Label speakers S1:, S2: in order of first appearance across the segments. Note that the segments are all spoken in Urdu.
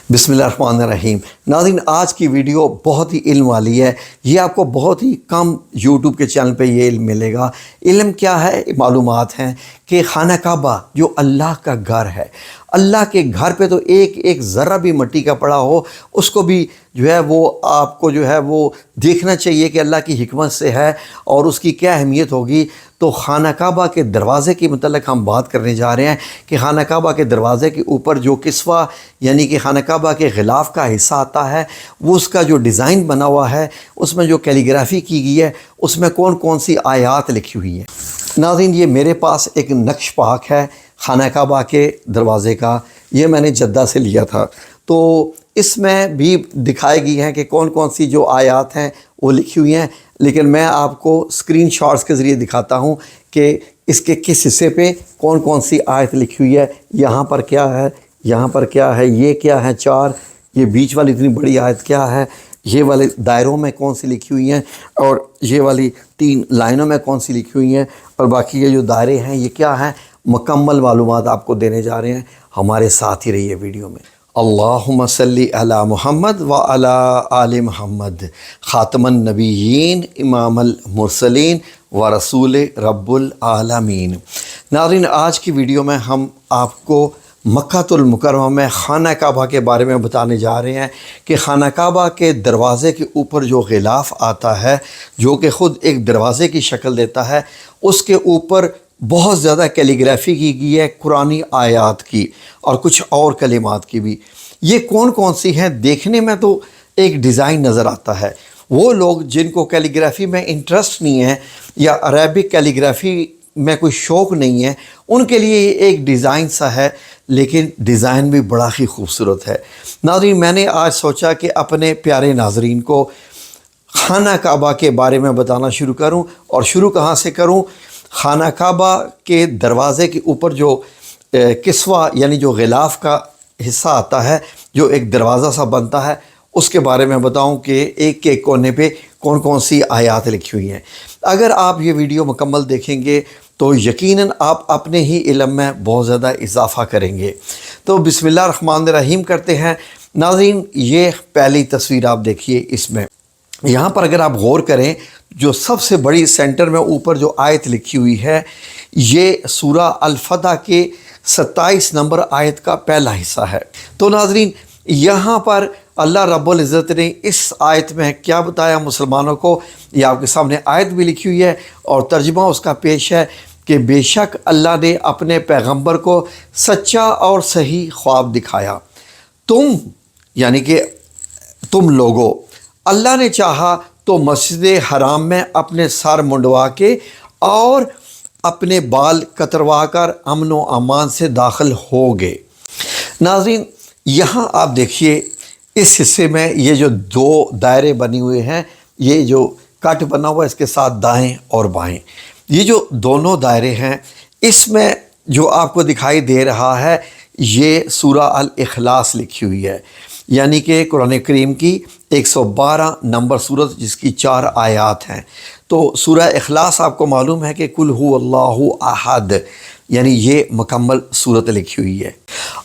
S1: بسم اللہ الرحمن الرحیم۔ ناظرین، آج کی ویڈیو بہت ہی علم والی ہے۔ یہ آپ کو بہت ہی کم یوٹیوب کے چینل پہ یہ علم ملے گا۔ علم کیا ہے؟ معلومات ہیں کہ خانہ کعبہ جو اللہ کا گھر ہے، اللہ کے گھر پہ تو ایک ذرہ بھی مٹی کا پڑا ہو اس کو بھی جو ہے وہ آپ کو جو ہے وہ دیکھنا چاہیے کہ اللہ کی حکمت سے ہے اور اس کی کیا اہمیت ہوگی۔ تو خانہ کعبہ کے دروازے کے متعلق ہم بات کرنے جا رہے ہیں کہ خانہ کعبہ کے دروازے کے اوپر جو کسوہ یعنی کہ خانہ کعبہ کے غلاف کا حصہ آتا ہے، وہ اس کا جو ڈیزائن بنا ہوا ہے، اس میں جو کیلیگرافی کی گئی ہے، اس میں کون کون سی آیات لکھی ہوئی ہیں۔ ناظرین، یہ میرے پاس ایک نقش پاک ہے خانہ کعبہ کے دروازے کا، یہ میں نے جدہ سے لیا تھا۔ تو اس میں بھی دکھائی گئی ہیں کہ کون کون سی جو آیات ہیں وہ لکھی ہوئی ہیں، لیکن میں آپ کو اسکرین شاٹس کے ذریعے دکھاتا ہوں کہ اس کے کس حصے پہ کون کون سی آیت لکھی ہوئی ہے۔ یہاں پر کیا ہے، یہاں پر کیا ہے، یہ کیا ہے 4، یہ بیچ والی اتنی بڑی آیت کیا ہے، یہ والے دائروں میں کون سی لکھی ہوئی ہیں، اور یہ والی 3 لائنوں میں کون سی لکھی ہوئی ہیں، اور باقی یہ جو دائرے ہیں یہ کیا ہیں۔ مکمل معلومات آپ کو دینے جا رہے ہیں، ہمارے ساتھ ہی رہیے ویڈیو میں۔ اللہم صلی علی محمد و علی آل محمد، خاتم النبیین، امام المرسلین و رسول رب العالمین۔ ناظرین، آج کی ویڈیو میں ہم آپ کو مکہ المکرمہ میں خانہ کعبہ کے بارے میں بتانے جا رہے ہیں کہ خانہ کعبہ کے دروازے کے اوپر جو غلاف آتا ہے، جو کہ خود ایک دروازے کی شکل دیتا ہے، اس کے اوپر بہت زیادہ کیلیگرافی کی گئی ہے قرآنی آیات کی اور کچھ اور کلمات کی بھی۔ یہ کون کون سی ہیں؟ دیکھنے میں تو ایک ڈیزائن نظر آتا ہے۔ وہ لوگ جن کو کیلیگرافی میں انٹرسٹ نہیں ہے یا عربک کیلیگرافی میں کوئی شوق نہیں ہے، ان کے لیے یہ ایک ڈیزائن سا ہے، لیکن ڈیزائن بھی بڑا ہی خوبصورت ہے۔ ناظرین، میں نے آج سوچا کہ اپنے پیارے ناظرین کو خانہ کعبہ کے بارے میں بتانا شروع کروں، اور شروع کہاں سے کروں؟ خانہ کعبہ کے دروازے کے اوپر جو کسوہ یعنی جو غلاف کا حصہ آتا ہے، جو ایک دروازہ سا بنتا ہے، اس کے بارے میں بتاؤں کہ ایک ایک کونے پہ کون کون سی آیات لکھی ہوئی ہیں۔ اگر آپ یہ ویڈیو مکمل دیکھیں گے تو یقیناً آپ اپنے ہی علم میں بہت زیادہ اضافہ کریں گے۔ تو بسم اللہ الرحمن الرحیم کرتے ہیں۔ ناظرین، یہ پہلی تصویر آپ دیکھیے، اس میں یہاں پر اگر آپ غور کریں، جو سب سے بڑی سینٹر میں اوپر جو آیت لکھی ہوئی ہے، یہ سورہ الفتح کے 27 نمبر آیت کا پہلا حصہ ہے۔ تو ناظرین، یہاں پر اللہ رب العزت نے اس آیت میں کیا بتایا مسلمانوں کو، یہ آپ کے سامنے آیت بھی لکھی ہوئی ہے اور ترجمہ اس کا پیش ہے کہ بے شک اللہ نے اپنے پیغمبر کو سچا اور صحیح خواب دکھایا۔ تم یعنی کہ تم لوگوں، اللہ نے چاہا تو مسجد حرام میں اپنے سر منڈوا کے اور اپنے بال کتروا کر امن و امان سے داخل ہو گئے۔ ناظرین، یہاں آپ دیکھیے اس حصے میں یہ جو 2 دائرے بنے ہوئے ہیں، یہ جو کٹ بنا ہوا ہے اس کے ساتھ دائیں اور بائیں، یہ جو دونوں دائرے ہیں، اس میں جو آپ کو دکھائی دے رہا ہے یہ سورہ الاخلاص لکھی ہوئی ہے، یعنی کہ قرآن کریم کی 112 نمبر سورت، جس کی 4 آیات ہیں۔ تو سورہ اخلاص آپ کو معلوم ہے کہ قل هو اللہ احد، یعنی یہ مکمل سورت لکھی ہوئی ہے۔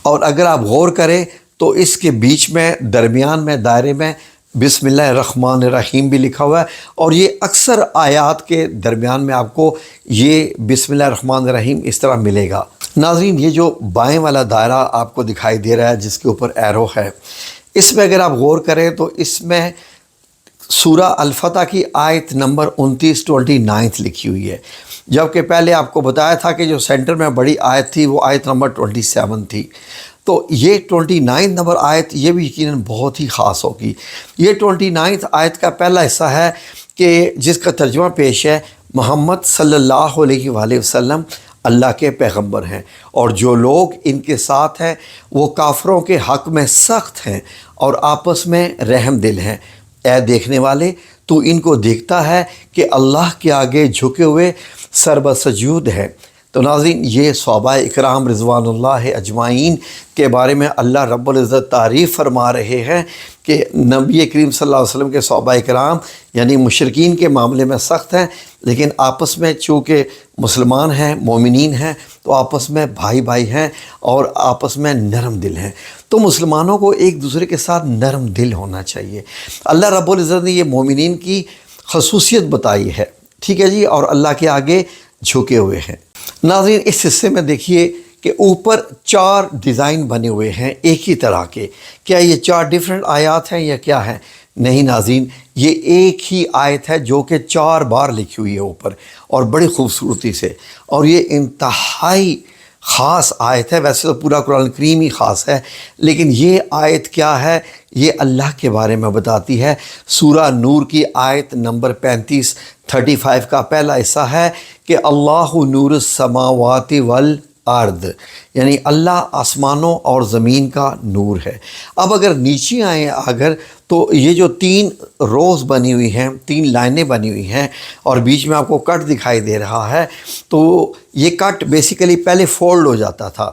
S1: اور اگر آپ غور کریں تو اس کے بیچ میں درمیان میں دائرے میں بسم اللہ الرحمن الرحیم بھی لکھا ہوا ہے، اور یہ اکثر آیات کے درمیان میں آپ کو یہ بسم اللہ الرحمن الرحیم اس طرح ملے گا۔ ناظرین، یہ جو بائیں والا دائرہ آپ کو دکھائی دے رہا ہے جس کے اوپر ایرو ہے، اس میں اگر آپ غور کریں تو اس میں سورہ الفتح کی آیت نمبر 29 لکھی ہوئی ہے، جبکہ پہلے آپ کو بتایا تھا کہ جو سینٹر میں بڑی آیت تھی وہ آیت نمبر 27 تھی۔ تو یہ 29 نمبر آیت یہ بھی یقیناً بہت ہی خاص ہوگی۔ یہ 29 آیت کا پہلا حصہ ہے کہ جس کا ترجمہ پیش ہے محمد صلی اللہ علیہ وآلہ وسلم اللہ کے پیغمبر ہیں، اور جو لوگ ان کے ساتھ ہیں وہ کافروں کے حق میں سخت ہیں اور آپس میں رحم دل ہیں۔ اے دیکھنے والے، تو ان کو دیکھتا ہے کہ اللہ کے آگے جھکے ہوئے سربسجود ہے۔ تو ناظرین، یہ صحابہ اکرام رضوان اللہ اجمعین کے بارے میں اللہ رب العزت تعریف فرما رہے ہیں کہ نبی کریم صلی اللہ علیہ وسلم کے صحابہ اکرام یعنی مشرکین کے معاملے میں سخت ہیں، لیکن آپس میں چونکہ مسلمان ہیں، مومنین ہیں، تو آپس میں بھائی بھائی ہیں اور آپس میں نرم دل ہیں۔ تو مسلمانوں کو ایک دوسرے کے ساتھ نرم دل ہونا چاہیے۔ اللہ رب العزت نے یہ مومنین کی خصوصیت بتائی ہے، ٹھیک ہے جی، اور اللہ کے آگے جھکے ہوئے ہیں۔ ناظرین اس حصے میں دیکھیے کہ اوپر 4 ڈیزائن بنے ہوئے ہیں ایک ہی طرح کے۔ کیا یہ 4 ڈیفرنٹ آیات ہیں یا کیا ہیں؟ نہیں ناظرین، یہ ایک ہی آیت ہے جو کہ 4 بار لکھی ہوئی ہے اوپر، اور بڑی خوبصورتی سے، اور یہ انتہائی خاص آیت ہے۔ ویسے تو پورا قرآن کریم ہی خاص ہے، لیکن یہ آیت کیا ہے؟ یہ اللہ کے بارے میں بتاتی ہے۔ سورہ نور کی آیت نمبر 35 کا پہلا حصہ ہے کہ اللہ نور السماوات والارض، یعنی اللہ آسمانوں اور زمین کا نور ہے۔ اب اگر نیچے آئیں تو یہ جو 3 روز بنی ہوئی ہیں، 3 لائنیں بنی ہوئی ہیں، اور بیچ میں آپ کو کٹ دکھائی دے رہا ہے، تو یہ کٹ بیسیکلی پہلے فولڈ ہو جاتا تھا،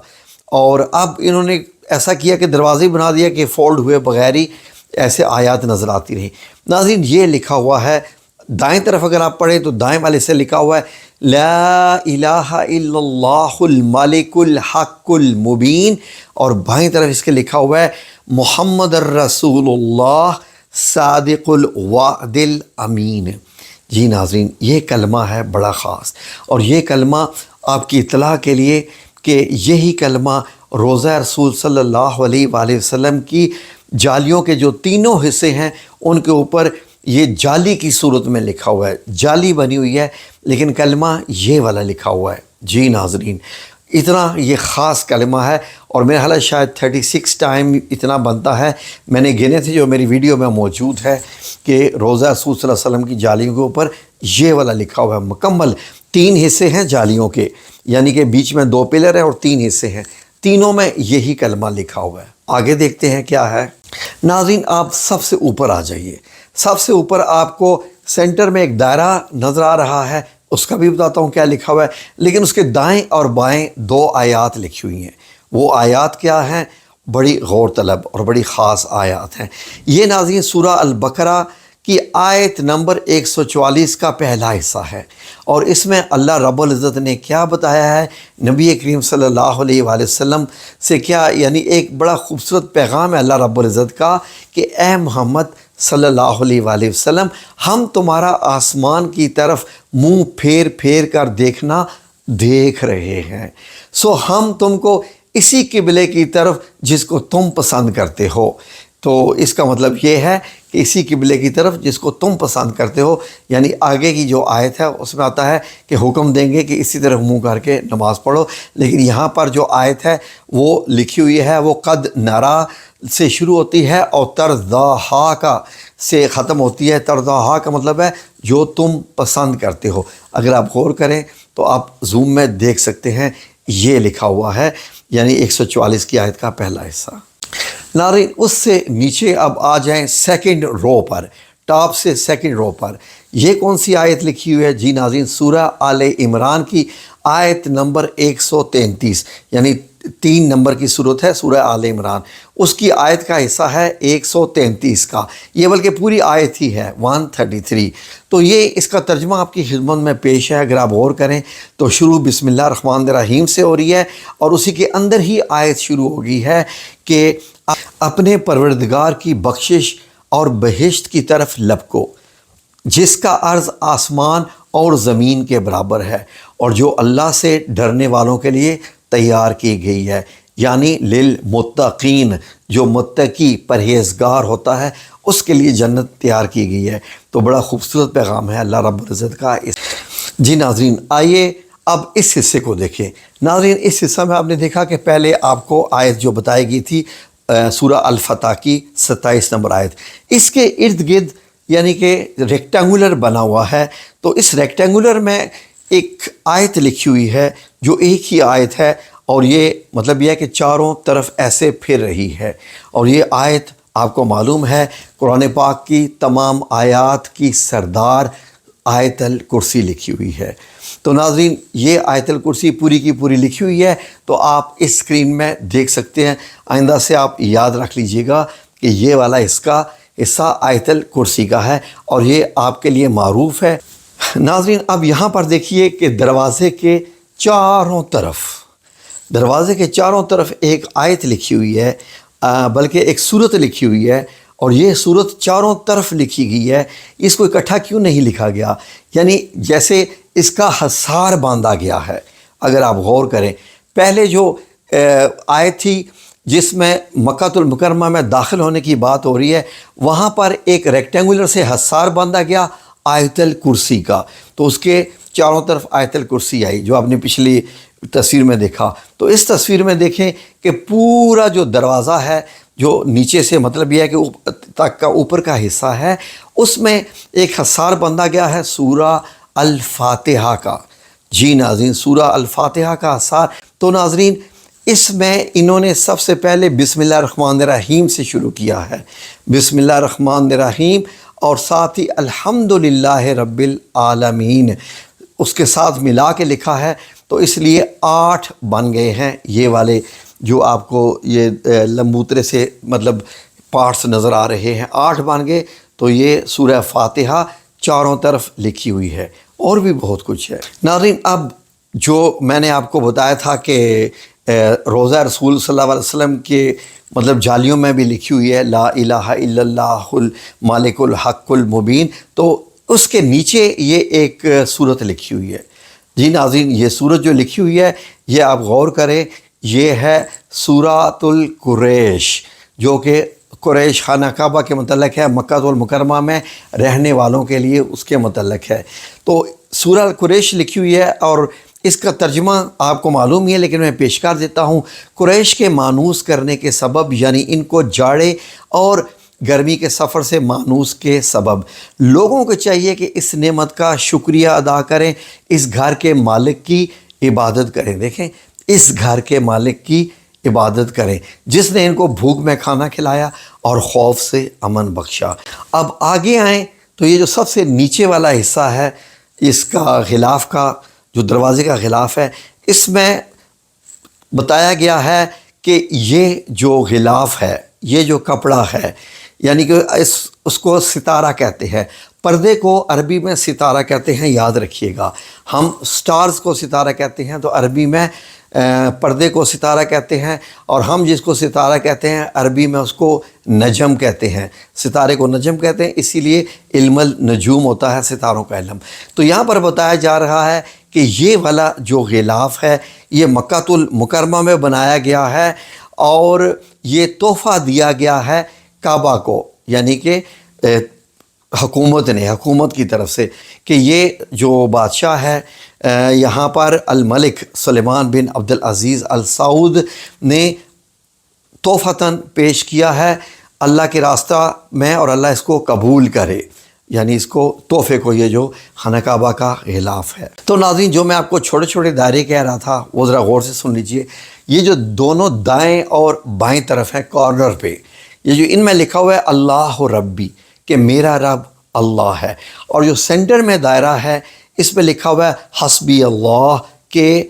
S1: اور اب انہوں نے ایسا کیا کہ دروازے بنا دیا کہ فولڈ ہوئے بغیر ہی ایسے آیات نظر آتی رہی۔ ناظرین یہ لکھا ہوا ہے، دائیں طرف اگر آپ پڑھیں تو دائیں والے سے لکھا ہوا ہے لا الہ الا اللہ الملک الحق المبین، اور بائیں طرف اس کے لکھا ہوا ہے محمد الرسول اللہ صادق الوعد الامین۔ جی ناظرین یہ کلمہ ہے بڑا خاص، اور یہ کلمہ آپ کی اطلاع کے لیے کہ یہی کلمہ روضہ رسول صلی اللہ علیہ وآلہ وسلم کی جالیوں کے جو 3 حصے ہیں ان کے اوپر یہ جالی کی صورت میں لکھا ہوا ہے، جالی بنی ہوئی ہے، لیکن کلمہ یہ والا لکھا ہوا ہے۔ جی ناظرین اتنا یہ خاص کلمہ ہے، اور میرا خیال ہے شاید 36 ٹائم اتنا بنتا ہے، میں نے گنے تھے جو میری ویڈیو میں موجود ہے، کہ روضہ رسول صلی اللہ علیہ وسلم کی جالیوں کے اوپر یہ والا لکھا ہوا ہے۔ مکمل 3 حصے ہیں جالیوں کے، یعنی کہ بیچ میں 2 پلر ہیں اور 3 حصے ہیں، تینوں میں یہی کلمہ لکھا ہوا ہے۔ آگے دیکھتے ہیں کیا ہے۔ ناظرین آپ سب سے اوپر آ جائیے، سب سے اوپر آپ کو سینٹر میں ایک دائرہ نظر آ رہا ہے، اس کا بھی بتاتا ہوں کیا لکھا ہوا ہے، لیکن اس کے دائیں اور بائیں 2 آیات لکھی ہوئی ہیں۔ وہ آیات کیا ہیں؟ بڑی غور طلب اور بڑی خاص آیات ہیں۔ یہ ناظرین سورہ البقرہ کی آیت نمبر 144 کا پہلا حصہ ہے، اور اس میں اللہ رب العزت نے کیا بتایا ہے نبی کریم صلی اللہ علیہ وآلہ وسلم سے، کیا یعنی ایک بڑا خوبصورت پیغام ہے اللہ رب العزت کا کہ اے محمد صلی اللہ علیہ وآلہ وسلم، ہم تمہارا آسمان کی طرف منہ پھیر پھیر کر دیکھنا دیکھ رہے ہیں، سو ہم تم کو اسی قبلے کی طرف جس کو تم پسند کرتے ہو۔ تو اس کا مطلب یہ ہے کہ اسی قبلے کی طرف جس کو تم پسند کرتے ہو، یعنی آگے کی جو آیت ہے اس میں آتا ہے کہ حکم دیں گے کہ اسی طرف منہ کر کے نماز پڑھو، لیکن یہاں پر جو آیت ہے وہ لکھی ہوئی ہے وہ قد نرا سے شروع ہوتی ہے اور ترضاہا کا سے ختم ہوتی ہے۔ ترضاہا کا مطلب ہے جو تم پسند کرتے ہو۔ اگر آپ غور کریں تو آپ زوم میں دیکھ سکتے ہیں یہ لکھا ہوا ہے، یعنی 144 کی آیت کا پہلا حصہ۔ ناظرین اس سے نیچے اب آ جائیں 2nd رو پر، ٹاپ سے 2nd رو پر یہ کون سی آیت لکھی ہوئی ہے؟ جی ناظرین سورہ آل عمران کی آیت نمبر 133، یعنی 3 نمبر کی صورت ہے سورہ آل عمران، اس کی آیت کا حصہ ہے 133 کا، یہ بلکہ پوری آیت ہی ہے 133۔ تو یہ اس کا ترجمہ آپ کی خدمت میں پیش ہے۔ اگر آپ غور کریں تو شروع بسم اللہ الرحمن الرحیم سے ہو رہی ہے، اور اسی کے اندر ہی آیت شروع ہو گئی ہے کہ اپنے پروردگار کی بخشش اور بہشت کی طرف لپکو جس کا عرض آسمان اور زمین کے برابر ہے، اور جو اللہ سے ڈرنے والوں کے لیے تیار کی گئی ہے، یعنی للمتقین، جو متقی پرہیزگار ہوتا ہے اس کے لیے جنت تیار کی گئی ہے۔ تو بڑا خوبصورت پیغام ہے اللہ رب العزت کا۔ جی ناظرین آئیے اب اس حصے کو دیکھیں۔ ناظرین اس حصہ میں آپ نے دیکھا کہ پہلے آپ کو آیت جو بتائی گئی تھی سورہ الفتح کی 27 نمبر آیت، اس کے ارد گرد یعنی کہ ریکٹینگولر بنا ہوا ہے، تو اس ریکٹینگولر میں ایک آیت لکھی ہوئی ہے جو ایک ہی آیت ہے، اور یہ مطلب یہ ہے کہ چاروں طرف ایسے پھر رہی ہے، اور یہ آیت آپ کو معلوم ہے قرآن پاک کی تمام آیات کی سردار آیت الکرسی لکھی ہوئی ہے۔ تو ناظرین یہ آیت الکرسی پوری کی پوری لکھی ہوئی ہے، تو آپ اس اسکرین میں دیکھ سکتے ہیں۔ آئندہ سے آپ یاد رکھ لیجئے گا کہ یہ والا اس کا حصہ آیت الکرسی کا ہے، اور یہ آپ کے لیے معروف ہے۔ ناظرین اب یہاں پر دیکھیے کہ دروازے کے چاروں طرف ایک آیت لکھی ہوئی ہے، بلکہ ایک سورت لکھی ہوئی ہے، اور یہ سورت چاروں طرف لکھی گئی ہے۔ اس کو اکٹھا کیوں نہیں لکھا گیا؟ یعنی جیسے اس کا حصار باندھا گیا ہے۔ اگر آپ غور کریں، پہلے جو آیت تھی جس میں مکہ المکرمہ میں داخل ہونے کی بات ہو رہی ہے، وہاں پر ایک ریکٹینگولر سے حصار باندھا گیا آیت الکرسی کا، تو اس کے چاروں طرف آیت الکرسی آئی، جو آپ نے پچھلی تصویر میں دیکھا۔ تو اس تصویر میں دیکھیں کہ پورا جو دروازہ ہے، جو نیچے سے مطلب یہ ہے کہ تک کا اوپر کا حصہ ہے، اس میں ایک حصار باندھا گیا ہے سورہ الفاتحہ کا۔ جی ناظرین، سورہ الفاتحہ کا حصار۔ تو ناظرین اس میں انہوں نے سب سے پہلے بسم اللہ الرحمن الرحیم سے شروع کیا ہے، بسم اللہ الرحمن الرحیم، اور ساتھ ہی الحمدللہ رب العالمین اس کے ساتھ ملا کے لکھا ہے، تو اس لیے 8 بن گئے ہیں یہ والے جو آپ کو یہ لمبوترے سے مطلب پارٹس نظر آ رہے ہیں، 8 بن گئے۔ تو یہ سورہ فاتحہ چاروں طرف لکھی ہوئی ہے، اور بھی بہت کچھ ہے۔ ناظرین اب جو میں نے آپ کو بتایا تھا کہ روضہ رسول صلی اللہ علیہ وسلم کے مطلب جالیوں میں بھی لکھی ہوئی ہے لا الہ الا اللہ المالک الحق المبین، تو اس کے نیچے یہ ایک سورت لکھی ہوئی ہے۔ جی ناظرین یہ سورت جو لکھی ہوئی ہے، یہ آپ غور کریں، یہ ہے سورۃ القریش، جو کہ قریش خانہ کعبہ کے متعلق ہے، مکہ المکرمہ میں رہنے والوں کے لیے اس کے متعلق ہے۔ تو سورہ القریش لکھی ہوئی ہے، اور اس کا ترجمہ آپ کو معلوم ہی ہے، لیکن میں پیش کر دیتا ہوں۔ قریش کے مانوس کرنے کے سبب، یعنی ان کو جاڑے اور گرمی کے سفر سے مانوس کے سبب لوگوں کو چاہیے کہ اس نعمت کا شکریہ ادا کریں، اس گھر کے مالک کی عبادت کریں۔ دیکھیں، اس گھر کے مالک کی عبادت کریں جس نے ان کو بھوک میں کھانا کھلایا اور خوف سے امن بخشا۔ اب آگے آئیں تو یہ جو سب سے نیچے والا حصہ ہے، اس کا غلاف کا جو دروازے کا غلاف ہے، اس میں بتایا گیا ہے کہ یہ جو غلاف ہے، یہ جو کپڑا ہے، یعنی کہ اس کو ستارہ کہتے ہیں۔ پردے کو عربی میں ستارہ کہتے ہیں، یاد رکھیے گا۔ ہم سٹارز کو ستارہ کہتے ہیں تو عربی میں پردے کو ستارہ کہتے ہیں، اور ہم جس کو ستارہ کہتے ہیں عربی میں اس کو نجم کہتے ہیں، ستارے کو نجم کہتے ہیں، اسی لیے علم النجوم ہوتا ہے، ستاروں کا علم۔ تو یہاں پر بتایا جا رہا ہے کہ یہ والا جو غلاف ہے یہ مکہ المکرمہ میں بنایا گیا ہے، اور یہ تحفہ دیا گیا ہے کعبہ کو، یعنی کہ حکومت کی طرف سے، کہ یہ جو بادشاہ ہے یہاں پر الملک سلیمان بن عبد العزیز ال سعود نے تحفتاً پیش کیا ہے اللہ کے راستہ میں، اور اللہ اس کو قبول کرے، یعنی اس کو تحفے کو، یہ جو خانہ کعبہ کا غلاف ہے۔ تو ناظرین جو میں آپ کو چھوٹے چھوٹے دائرے کہہ رہا تھا وہ ذرا غور سے سن لیجئے۔ یہ جو دونوں دائیں اور بائیں طرف ہے کارنر پہ، یہ جو ان میں لکھا ہوا ہے اللہ ربی، کہ میرا رب اللہ ہے، اور جو سینٹر میں دائرہ ہے اس پہ لکھا ہوا ہے حسبی اللہ، کہ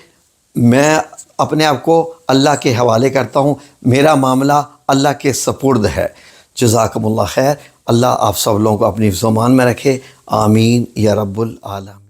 S1: میں اپنے آپ کو اللہ کے حوالے کرتا ہوں، میرا معاملہ اللہ کے سپرد ہے۔ جزاکم اللہ خیر، اللہ آپ سب لوگوں کو اپنی حفظ و امان میں رکھے، آمین یا رب العالمین۔